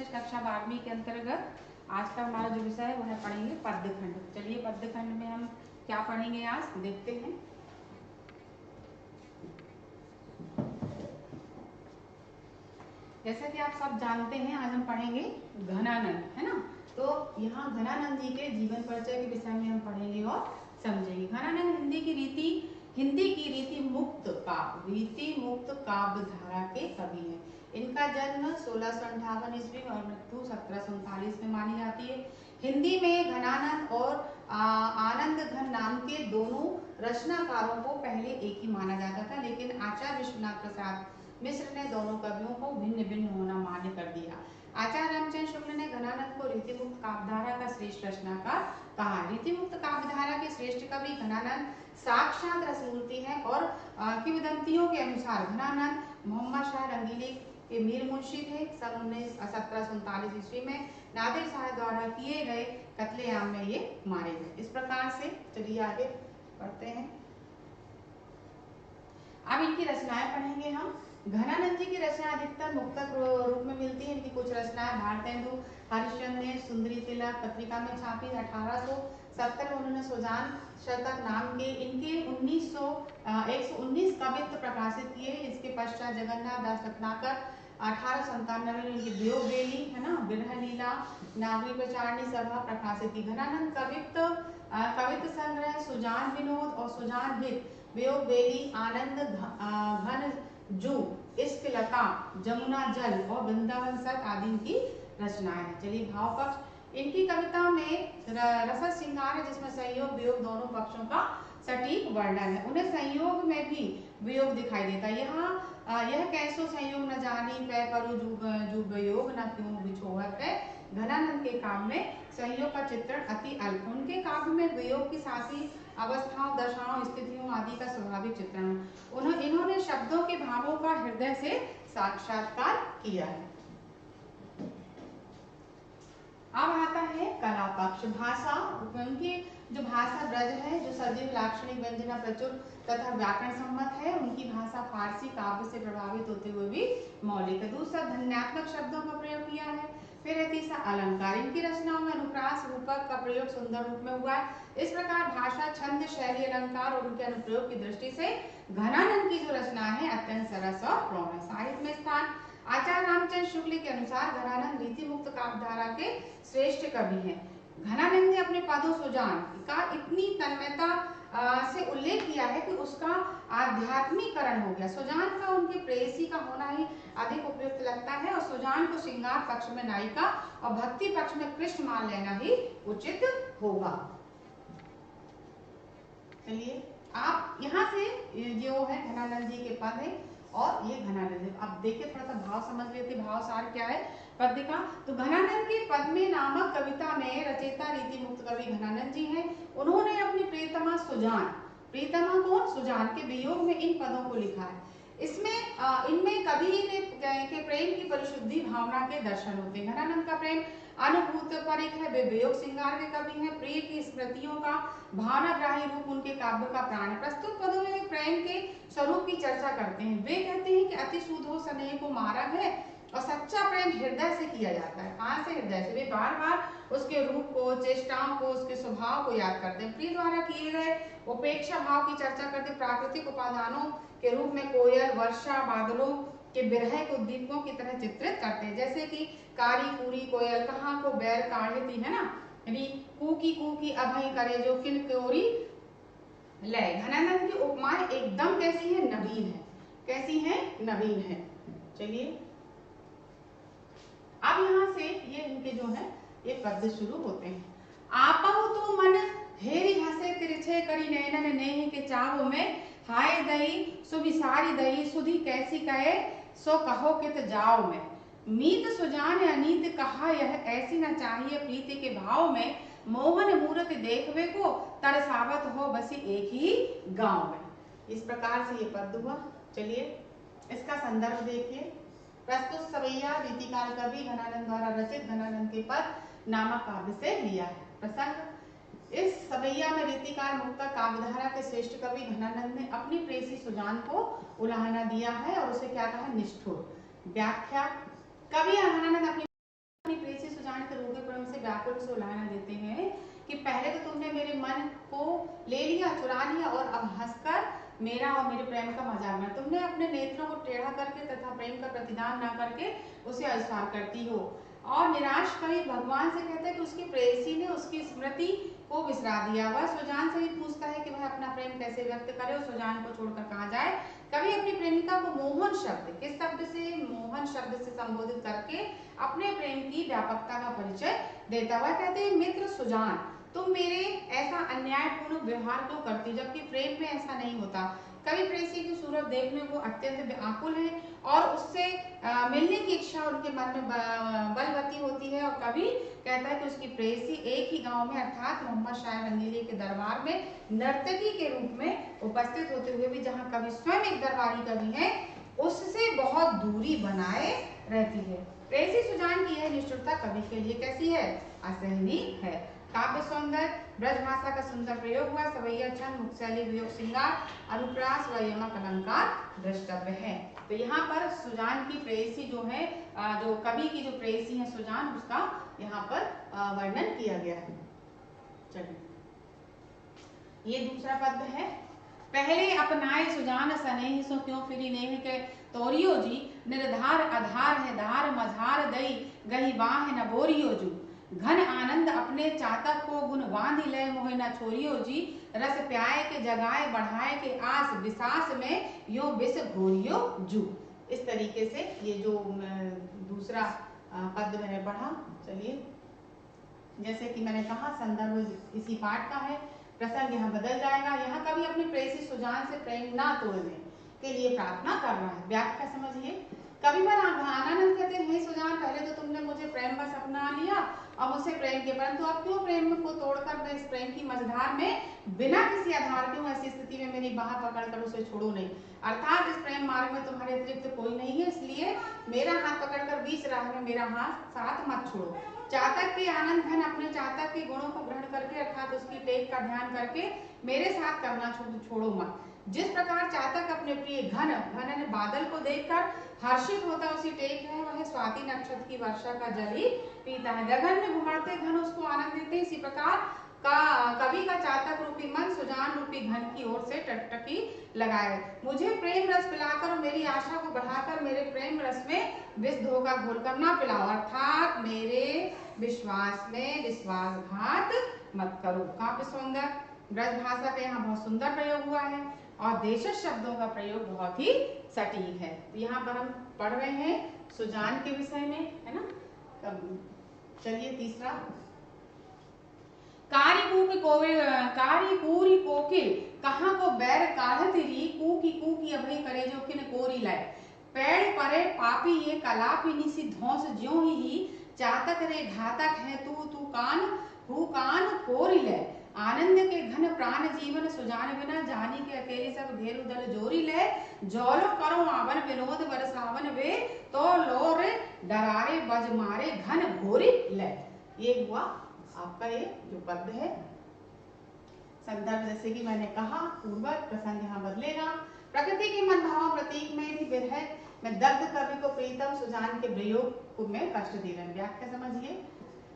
कक्षा 12वीं के अंतर्गत आज का हमारा जो विषय है वह पढ़ेंगे पद्यखंड। चलिए पद्यखंड में हम क्या पढ़ेंगे आज देखते हैं। जैसा कि आप सब जानते हैं आज हम पढ़ेंगे घनानंद, है ना। तो यहाँ घनानंद जी के जीवन परिचय के विषय में हम पढ़ेंगे और समझेंगे। घनानंद हिंदी की रीति मुक्त काव्य धारा के कवि हैं। इनका जन्म 1658 ईस्वी में और मृत्यु 1739 में मानी जाती है। हिंदी में घनानंद और आनंद घन नाम के दोनों रचनाकारों को पहले एक ही माना जाता था, लेकिन आचार्य विश्वनाथ प्रसाद मिश्र ने दोनों कवियों को भिन्न भिन्न होना मान्य कर दिया। आचार्य रामचंद्र शुक्ल ने घनानंद को रीतिमुक्त काव्यधारा का श्रेष्ठ रचनाकार कहा। रीतिमुक्त काव्यधारा के श्रेष्ठ कवि घनानंद साक्षात रसमूर्ति है और किंवदंतियों के अनुसार घनानंद मोहम्मद शाह रंगीले के मीर मुंशी थे। सन 1739 ईस्वी में नादिर शाह द्वारा किए गए कत्लेआम में ये मारे गए। इस प्रकार से चलिए आगे पढ़ते हैं। अब इनकी रचनाएं पढ़ेंगे हम। घनानंद जी की रचना अधिकतर मुक्तक रूप में मिलती है। इनकी कुछ रचनाएं भारतेंदु हरिश्चंद्र ने सुंदरी तिलक पत्रिका में छापी। 1870 में उन्होंने सुजान शतक नाम के इनके 119 कवित्व प्रकाशित किए। इसके पश्चात जगन्नाथ दास रत्नाकर 1897 में इनकी वियोग बेली, है ना, विरह लीला नागरी प्रचारणी सभा प्रकाशित की। घनानंद कवित्व संग्रह सुजान विनोद और सुजान हित, वियोग बेली, आनंद घन जू, इश्क लता, जमुना जल और वृंदावन सत आदि की रचनाएं हैं। चलिए भाव पक्ष। इनकी कविता में रस श्रृंगार है जिसमें संयोग वियोग दोनों पक्षों का सटीक वर्णन है। उन्हें संयोग में भी वियोग दिखाई देता है। यहाँ यह कैसो संयोग न जानी पै करो जू वियोग न क्यों बिछोहत है। घनानंद के काव्य में संयोग का चित्रण अति अल्प। उनके काव्य में वियोग की साथी अवस्थाओं, दशाओं, स्थितियों आदि का स्वाभाविक चित्रण। इन्होंने शब्दों के भावों का हृदय से साक्षात्कार किया है। अब आता है कला पक्ष। भाषा, उनकी जो भाषा ब्रज है, जो सजीव लाक्षणिक व्यंजना प्रचुर तथा व्याकरण सम्मत है। उनकी भाषा फारसी काव्य से प्रभावित होते हुए भी मौलिक है। दूसरा ध्वन्यात्मक शब्दों का प्रयोग किया है। फिर है तीसरा अलंकार। इनकी रचनाओं में अनुप्रास रूपक का प्रयोग सुंदर रूप में हुआ है। इस प्रकार भाषा, छंद, शैली, अलंकार और उनके अनुप्रयोग की दृष्टि से घनानंद की जो रचना है अत्यंत सरस और प्रौढ़ है। साहित्य में स्थान। आचार्य रामचंद्र शुक्ल के अनुसार घनानंद रीतिमुक्त काव्यधारा के श्रेष्ठ कवि हैं। घनानंद ने अपने पदों सुजान का इतनी तन्मयता से उल्लेख किया है कि उसका आध्यात्मिकरण हो गया। सुजान का उनके प्रेयसी का होना ही अधिक उपयुक्त लगता है और सुजान को श्रृंगार पक्ष में नायिका और भक्ति पक्ष में कृष्ण मान लेना ही उचित होगा। चलिए आप यहाँ से जो है घनानंद जी के पद है और ये घनानंद। अब देखिए थोड़ा सा भाव समझ लेते, भाव सार क्या है पद्य का। तो घनानंद के पद्मे नामक कविता में रचयिता रीति मुक्त कवि घनानंद जी हैं। उन्होंने अपनी प्रियतमा सुजान, प्रियतमा कौन, सुजान के वियोग में इन पदों को लिखा है। इनमें कवि के प्रेम की परिशुद्धि भावना के दर्शन होते हैं। घनानंद का प्रेम अनुभूत परिक है। वे वियोग श्रृंगार के कवि हैं। प्रिय की स्मृतियों का भावनाग्राही रूप उनके काव्य का प्राण है। प्रस्तुत पदों में वे प्रेम के स्वरूप की चर्चा करते हैं। वे कहते हैं कि अति सुधो स्नेह को मार्ग है और सच्चा प्रेम हृदय से किया जाता है। कहाँ से? हृदय से। वे बार बार उसके रूप को, चेष्टाओं को, उसके स्वभाव को याद करते हैं। प्रिय द्वारा किए गए उपेक्षा भाव की चर्चा करते। प्राकृतिक उपादानों के रूप में कोयल, वर्षा, बादलों के विरह को दीपकों की तरह चित्रित करते हैं। जैसे कि कारी पूरी कोयल कहाँ को बैर काढ़ती, है ना, कूकी अभय करे जो किन कोरी लय। घनानंद की उपमाएं एकदम कैसी है? नवीन है। कैसी है? नवीन है। चलिए अब यहाँ से ये इनके जो है ये पद्य शुरू होते हैं। आपहु तो मन हेरी हसे तिरछे करी नैनन नेह के चाव में, हाय दई सुबिसारी दई सुधी कैसी कहे सो कहो कित जाओ में। मीत सुजान अनीत कहा यह ऐसी न चाहिए प्रीति के भाव में, मोहन मूर्ति देखवे को तरसावत हो बसी एक ही गांव में। इस प्रकार से ये पद्य हुआ। चलिए इसका संदर्भ देखिए। प्रस्तुत सवैया रीतिकार कवि घनानंद द्वारा रचित घनानंद के पद नामक काव्य से लिया है। प्रसंग। इस सवैया में रीतिकार मुक्त काव्यधारा के श्रेष्ठ कवि घनानंद ने अपनी प्रेयसी सुजान को उलाहना दिया है और उसे क्या कहा? निष्ठुर। व्याख्या। कवि घनानंद अपनी पहले तो तुमने मेरे मन को ले लिया, चुरा लिया, और अब हंसकर मेरा और मेरे प्रेम का मजाक बना। तुमने अपने नेत्रों को टेढ़ा करके तथा प्रेम का प्रतिदान न करके उसे अस्वीकार करती हो। और निराश कवि भगवान से कहता है कि उसकी प्रेयसी ने उसकी स्मृति को बिसरा दिया। वह सुजान से भी पूछता है कि वह अपना प्रेम कैसे व्यक्त करे और सुजान को छोड़कर कहाँ जाए। कवि अपनी प्रेमिका को मोहन शब्द, किस शब्द से? मोहन शब्द से संबोधित करके अपने प्रेम की व्यापकता का परिचय देता। वह कहते हैं, मित्र सुजान, तुम मेरे ऐसा अन्यायपूर्ण व्यवहार क्यों करती, जबकि प्रेम में ऐसा नहीं होता। कवि प्रेयसी की सूरत देखने को अत्यंत व्याकुल है और उससे मिलने की इच्छा उनके मन में बलवती होती है। और कवि कहता है कि उसकी प्रेयसी एक ही गांव में अर्थात मोहम्मद शाह रंगीले के दरबार में नर्तकी के रूप में उपस्थित होते हुए भी जहाँ कवि स्वयं एक दरबारी कवि है, उससे बहुत दूरी बनाए रहती है। प्रेयसी सुजान की यह निष्ठुरता कवि के लिए कैसी है? असहनीय है। काव्य सौंदर्य, ब्रज भाषा का सुंदर प्रयोग हुआ, सवैया छंद, मुक्तशैली, वियोग श्रृंगार, अनुप्रास व यमक अलंकार द्रष्टव्य है। तो यहाँ पर सुजान की प्रेयसी जो है, जो कवि की जो प्रेयसी है सुजान, उसका यहाँ पर वर्णन किया गया है। चलिए, ये दूसरा पद है। पहले अपनाए सुजान सनेह सो क्यों फिरी नेह के तोरियो जी, निर्धार आधार है धार मझार दई गही बाह न बोरियो जू, घन आनंद अपने चातक को गुण बांधी लय मोह न छोरियो जी, रस प्याय के जगाए बढ़ाए के आस विसास में यो विष घोरियो जू। इस तरीके से ये जो दूसरा पद मैंने पढ़ा। चलिए, जैसे कि मैंने कहा, संदर्भ इसी पाठ का है, प्रसंग यहाँ बदल जाएगा। यहाँ कभी अपनी प्रेयसी सुजान से प्रेम ना तोड़ने के लिए प्रार्थना कर रहा है। व्याख्या समझिए। कवि पर आनंद कहते हैं, सुजान, पहले तो तुमने मुझे प्रेम बस अपना लिया और मुझसे प्रेम किया, परंतु अब क्यों प्रेम को तोड़कर मैं इस प्रेम की मझधार में बिना किसी आधार के हूँ, ऐसी स्थिति में मेरी बाह पकड़कर उसे छोड़ो नहीं। अर्थात इस प्रेम मार्ग में तुम्हारे अतिरिक्त कोई नहीं है, इसलिए मेरा हाथ पकड़कर बीच राह में मेरा हाथ साथ मत छोड़ो। चातक के आनंद घन अपने चातक के गुणों को ग्रहण करके अर्थात उसकी टेक का ध्यान करके मेरे साथ करना छोड़ो मत। जिस प्रकार चातक अपने प्रिय घन घन बादल को देखकर हर्षित होता उसी टेक है, वह स्वाति नक्षत्र की वर्षा का जल ही पीता है। गगन में घुमड़ते घन उसको आनंद देते। इसी प्रकार का कवि का चातक रूपी मन सुजान रूपी घन की ओर से टकटकी लगाए। मुझे प्रेम रस पिलाकर और मेरी आशा को बढ़ाकर मेरे प्रेम रस में विष धोखा घोलकर ना पिलाओ, अर्थात मेरे विश्वास में विश्वासघात मत करो। काव्य सौंदर्य, ब्रज भाषा का यहाँ बहुत सुंदर प्रयोग हुआ है और देशज शब्दों का प्रयोग बहुत ही सटीक है। तो यहाँ पर हम पढ़ रहे हैं सुजान के विषय में, है ना। चलिए, तीसरा, कारी पूरी कोकिल कहाँ को बैर काढ़त री, कूकी अभय करे जो किन कोरी लाए, पैड़ परे पापी ये कलापी निसी धौंस ज्यों ही, चातक रे घातक है तू कान फोरी ले, आनंद के घन प्राण जीवन सुजान बिना, जानी के अकेले सब घेरु दल जोरी ले, जौलो करो आवन विनोद बरसावन वे, तो लोर डरारे बज मारे घन घोरी ले। ये हुआ आपका ये जो पद है। संदर्भ जैसे कि मैंने कहा, पूर्वक प्रसंग यहाँ बदलेगा। प्रकृति के मन भाव प्रतीक में भी विरह में दग्ध कवि को प्रीतम सुजान के वियोग में कष्ट दे रहे हैं। व्याख्या समझिए।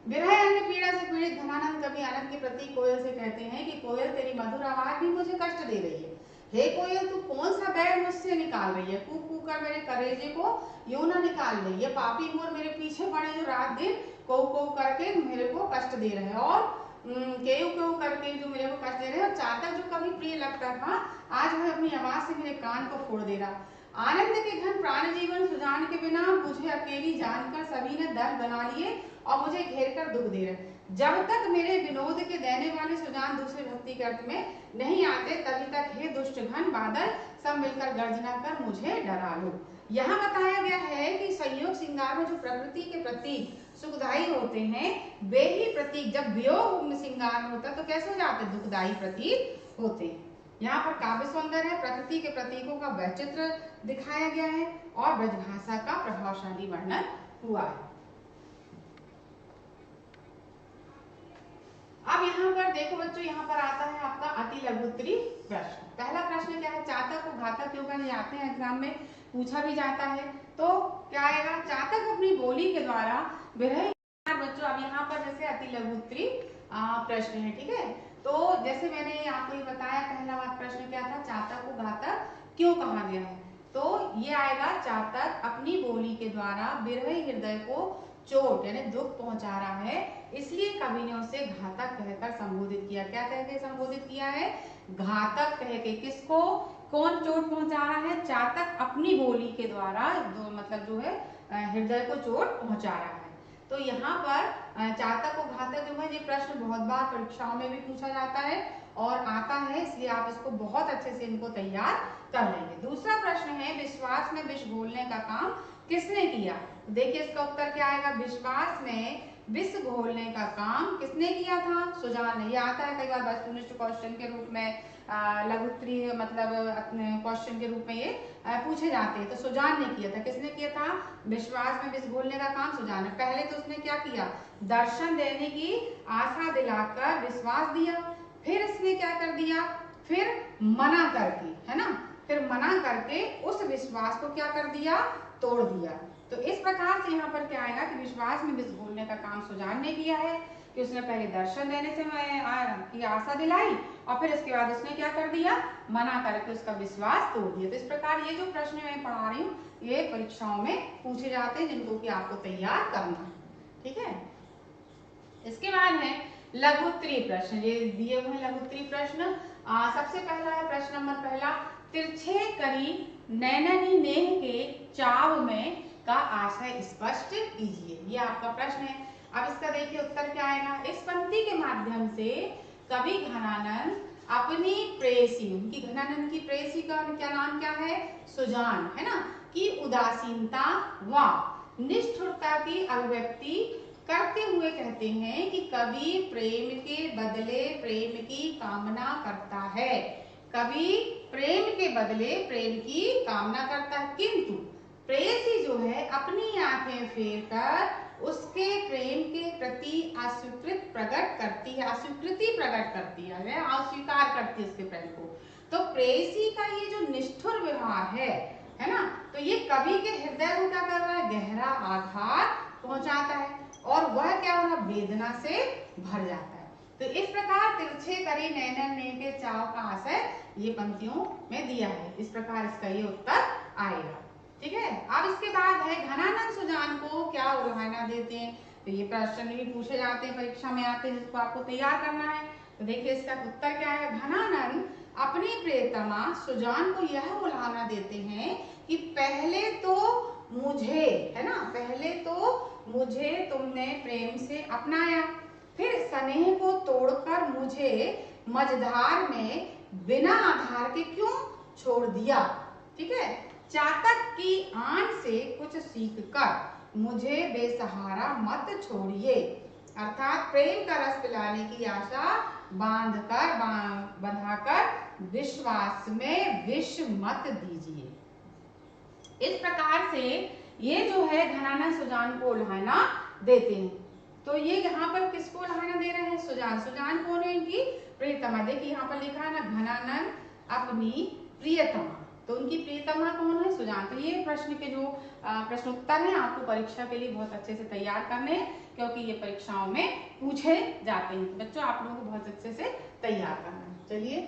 विरह अन्य पीड़ा से पीड़ित घनानंद कवि आनंद के प्रतीक कोयल से कहते हैं कि कोयल, तेरी मधुर आवाज भी मुझे कष्ट दे रही है। हे कोयल, तू कौन सा बैर मुझसे निकाल रही है, कू कर मेरे कलेजे को यूं ना निकाल रही है। पापी मोर मेरे पीछे पड़े जो रात दिन को करके मेरे को कष्ट दे रहे हैं, और केव करके जो मेरे को कष्ट दे रहे हैं। और चातक जो कभी प्रिय लगता था, आज वह अपनी आवाज से मेरे कान को फोड़ दे रहा। आनंद के घन प्राण जीवन सुजान के बिना मुझे अकेली जानकर सभी ने दल बना लिए और मुझे घेर कर दुख दे रहे। जब तक मेरे विनोद के देने वाले सुजान दूसरे भक्ति के अर्थ में नहीं आते, तभी तक हे दुष्ट घन बादल सब मिलकर गर्जना कर मुझे डरा लो। यहाँ बताया गया है कि संयोग श्रृंगार में जो प्रकृति के प्रतीक सुखदायी होते हैं, वे ही प्रतीक जब वियोग श्रृंगार में होता है तो कैसे हो जाते, दुखदायी प्रतीक होते हैं। यहाँ पर काव्य सौंदर्य है, प्रकृति के प्रतीकों का वैचित्र दिखाया गया है और ब्रजभाषा का प्रभावशाली वर्णन हुआ है। अब यहाँ पर देखो बच्चों, यहाँ पर आता है आपका अति लघुत्तरी प्रश्न। पहला प्रश्न क्या है, चातक को घातक क्यों कहे जाते हैं, एग्जाम में पूछा भी जाता है। तो क्या आएगा, चातक अपनी बोली के द्वारा विरह। बच्चों अब यहाँ पर जैसे अति लघुत्तरी प्रश्न है, ठीक है। तो जैसे मैंने आपको ये बताया, पहला प्रश्न क्या था, चातक को घातक क्यों कहा गया है। तो ये आएगा, चातक अपनी बोली के द्वारा विरही हृदय को चोट यानी दुख पहुंचा रहा है, इसलिए कवि ने उसे घातक कहकर संबोधित किया। क्या कह के संबोधित किया है, घातक कह के। किसको, कौन चोट पहुंचा रहा है, चातक अपनी बोली के द्वारा जो मतलब जो है हृदय को चोट पहुंचा रहा है। तो यहाँ पर चातक को घातक जो है, ये प्रश्न बहुत बार परीक्षाओं में भी पूछा जाता है और आता है, इसलिए आप इसको बहुत अच्छे से इनको तैयार कर लेंगे। दूसरा प्रश्न है, विश्वास में विष घोलने का काम किसने किया। देखिए इसका उत्तर क्या आएगा, विश्वास में विष घोलने का काम किसने किया था, सुजान ने। ये आता है कई बार वस्तुनिष्ठ क्वेश्चन के रूप में, लघुत्तरीय मतलब क्वेश्चन के रूप में ये पूछे जाते हैं। तो सुजान ने किया था। किसने किया था, विश्वास में विष घोलने का काम सुजान ने। पहले तो उसने क्या किया, दर्शन देने की आशा दिलाकर विश्वास दिया, फिर इसने क्या कर दिया, फिर मना करके, है ना, फिर मना करके उस विश्वास को क्या कर दिया, तोड़ दिया। तो इस प्रकार से यहाँ पर क्या आएगा कि विश्वास में विष घोलने का काम सुजान ने किया है, कि उसने पहले दर्शन देने से की आशा दिलाई और फिर इसके बाद उसने क्या कर दिया, मना करके उसका विश्वास तोड़ दिया। तो इस प्रकार ये जो प्रश्न मैं पढ़ा रही हूँ, ये परीक्षाओं में पूछे जाते हैं, जिनको कि आपको तैयार करना है, ठीक है। इसके बाद है लघुत्तरीय प्रश्न, ये दिए हुए लघुत्तरीय प्रश्न। सबसे पहला है प्रश्न नंबर पहला, तिरछे करी नैननी नेह के चाव में का आशय स्पष्ट कीजिए। ये आपका प्रश्न है। अब इसका देखिए उत्तर क्या आएगा, इस पंक्ति के माध्यम से कवि घनानंद अपनी प्रेयसी, उनकी घनानंद की प्रेयसी का क्या नाम क्या है, सुजान, है ना, की उदासीनता व निष्ठुरता की अभिव्यक्ति करते हुए कहते हैं कि कवि प्रेम के बदले प्रेम की कामना करता है। कवि प्रेम के बदले प्रेम की कामना करता है, किंतु प्रेयसी जो है अपनी आंखें फेर कर उसके प्रेम के प्रति अस्वीकृति प्रकट करती है, अस्वीकृति प्रकट करती है, अस्वीकार करती है उसके प्रेम को। तो प्रेयसी का ये जो निष्ठुर व्यवहार है ना, तो ये कवि के हृदय को क्या कर रहा है, गहरा आघात पहुंचाता है और वह क्या हो रहा, वेदना से भर जाता है। तो इस प्रकार तिरछे करी नैनन नेह के चाव का आशय ये पंक्तियों में दिया है। इस प्रकार इसका ये उत्तर आएगा, ठीक है। अब इसके बाद है घनानंद सुजान को क्या उल्हाना देते हैं। तो ये प्रश्न भी पूछे जाते हैं, परीक्षा में आते हैं, जिसको आपको तैयार करना है। तो देखिए इसका उत्तर क्या है, घनानंद अपनी प्रियतमा सुजान को यह उल्हाना देते हैं कि पहले तो मुझे, है ना, पहले तो मुझे तुमने प्रेम से अपनाया, फिर स्नेह को तोड़कर मुझे मझधार में बिना आधार के क्यों छोड़ दिया, ठीक है। चातक की आन से कुछ सीखकर मुझे बेसहारा मत छोड़िए, अर्थात प्रेम का रस पिलाने की आशा बंधाकर विश्वास में विष मत दीजिए। इस प्रकार से ये जो है घनानंद सुजान को उल्हाना देते हैं। तो ये यहाँ पर किसको उल्हाना दे रहे हैं, सुजान। सुजान कौन है, इनकी प्रियतमा। देखिए यहाँ पर लिखा है ना, घनानंद अपनी प्रियतमा, तो उनकी प्रियतमा कौन है, सुजान। तो ये प्रश्न के जो प्रश्न उत्तर हैं आपको परीक्षा के लिए बहुत अच्छे से तैयार करने हैं, क्योंकि ये परीक्षाओं में पूछे जाते हैं। बच्चों आप लोगों को बहुत अच्छे से तैयार करना है। चलिए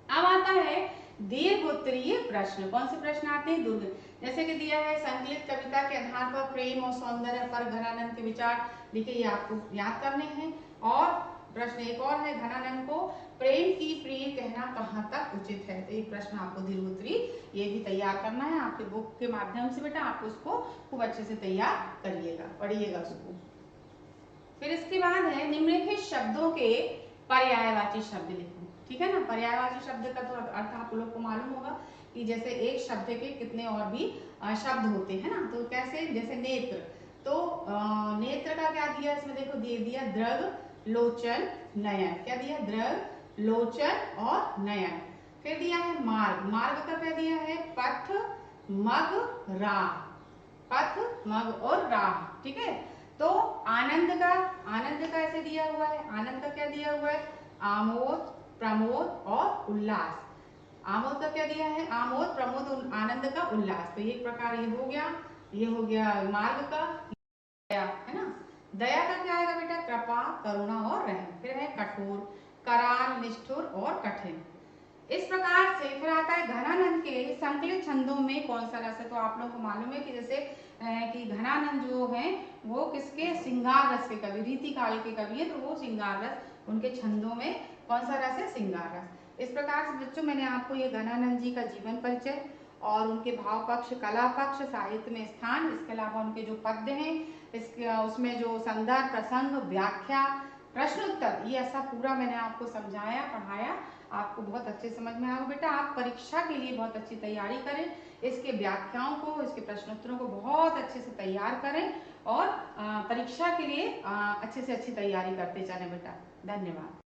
अब आता है दीर्घोत्तरीय प्रश्न। कौन से प्रश्न आते हैं, दुर्ग, जैसे कि दिया है संकलित कविता के आधार पर प्रेम और सौंदर्य पर घनानंद के विचार लिखे, ये आपको याद करने हैं। और प्रश्न एक और है, घनानंद को प्रेम की प्रिय कहना कहाँ तक उचित है। तो एक प्रश्न आपको दीर्घोत्तरीय ये भी तैयार करना है आपके बुक के माध्यम से। बेटा आप उसको खूब अच्छे से तैयार करिएगा, पढ़िएगा उसको। फिर इसके बाद है निम्नलिखित शब्दों के पर्यायवाची शब्द लिखो, ठीक है ना। पर्यायवाची शब्द का तो अर्थ आप लोग को मालूम होगा कि जैसे एक शब्द के कितने और भी शब्द होते हैं ना। तो कैसे, जैसे नेत्र, तो नेत्र का क्या दिया इसमें, देखो दे दिया दृग, लोचन, नयन। क्या दिया, दृग, लोचन और नयन। फिर दिया है मार्ग, मार्ग का क्या दिया है, पथ, मग, राह, पथ, मग और राह, ठीक है। तो आनंद का ऐसे दिया हुआ है, आनंद का क्या दिया हुआ है, आमोद, प्रमोद और उल्लास। आमोद का क्या दिया है, आमोद, प्रमोद, आनंद का, उल्लास। तो ये प्रकार ये हो गया मार्ग का, है ना। दया का क्या आएगा बेटा? कृपा, करुणा और रहम। फिर है कठोर, कराल, निष्ठुर और कठिन। इस प्रकार से फिर आता है घनानंद के संकलित छंदों में कौन सा रस है? तो आप लोगों को मालूम है कि जैसे कि घनानंद जो है वो किसके? श्रृंगार रस के कवि, रीति काल के कवि है, तो वो श्रृंगार रस, उनके छंदों में कौन सा रस है? श्रृंगार रस। इस प्रकार से बच्चों मैंने आपको ये घनानंद जी का जीवन परिचय और उनके भाव पक्ष, कला पक्ष, साहित्य में स्थान, इसके अलावा उनके जो पद्य हैं, इसके उसमें जो संदर्भ, प्रसंग, व्याख्या, प्रश्न उत्तर, ये ऐसा पूरा मैंने आपको समझाया, पढ़ाया। आपको बहुत अच्छे समझ में आएगा बेटा। आप परीक्षा के लिए बहुत अच्छी तैयारी करें, इसके व्याख्याओं को, इसके प्रश्नोत्तरों को बहुत अच्छे से तैयार करें और परीक्षा के लिए अच्छे से अच्छी तैयारी करते चलें बेटा। धन्यवाद।